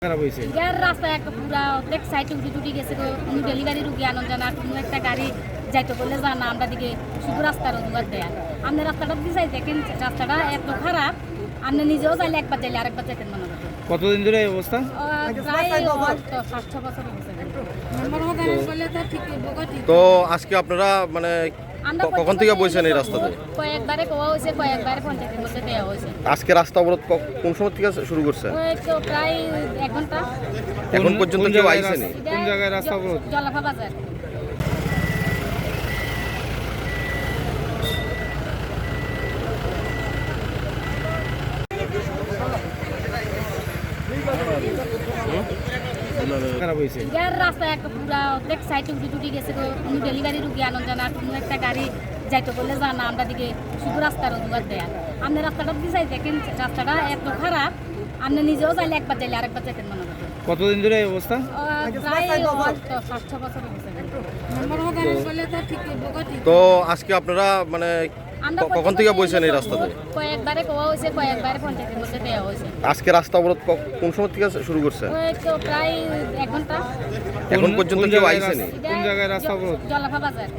খারাপ হয়েছে রাস্তায় একটা পুরা অর্ধেক সাইডে উঠে টুটি গেছে কোনো ডেলিভারি রুগী আনন্দ জানা কোনো একটা গাড়ি যাইতে বললে জানা আমরা দিকে শুধু রাস্তার অজুহাত দেয়া আপনি রাস্তাটা দিতে দেখেন রাস্তাটা এত খারাপ আপনি নিজেও চাইলে একবার যাইলে আরেকবার যেতেন মনে করেন। কতদিন ধরে এই অবস্থা? প্রায় 5-6 বছর হয়েছে। তো আজকে আপনারা মানে কখন থেকে বসেছেন এই রাস্তাতে? কয়েকবারে কোয়া হয়েছে, কয়েকবারে পঞ্চায়েতের মধ্যে দেওয়া হয়েছে। আজকে রাস্তা অবরোধ কোন সময় থেকে শুরু করছে? ওই তো প্রায় 1 ঘন্টা। এখন পর্যন্ত কেউ আইসেনি? কোন জায়গায় রাস্তা অবরোধ? জলাফা বাজার। খারাপ হয়েছে রাস্তায় একটা পুরা অর্ধেক সাইডে উঠে টুটি গেছে কোনো ডেলিভারি রুগী আনন্দ জানা কোনো একটা গাড়ি যাইতে বললে জানা আমরা দিকে শুধু রাস্তার অজুহাত দেয়া আপনি রাস্তাটা দিতে দেখেন রাস্তাটা এত খারাপ আপনি নিজেও চাইলে একবার যাইলে আরেকবার যেতেন মনে করেন। কতদিন ধরে এই অবস্থা? প্রায় 5-6 বছর হয়েছে। তো আজকে আপনারা মানে কখন থেকে বসেছেন এই রাস্তাতে? কয়েকবারে কোয়া হয়েছে, কয়েকবারে পঞ্চায়েতের মধ্যে দেওয়া হয়েছে। আজকে রাস্তা অবরোধ কোন সময় থেকে শুরু করছে? ওই তো প্রায় 1 ঘন্টা। এখন পর্যন্ত কেউ আইসেনি? কোন জায়গায় রাস্তা অবরোধ? জলাফা বাজার।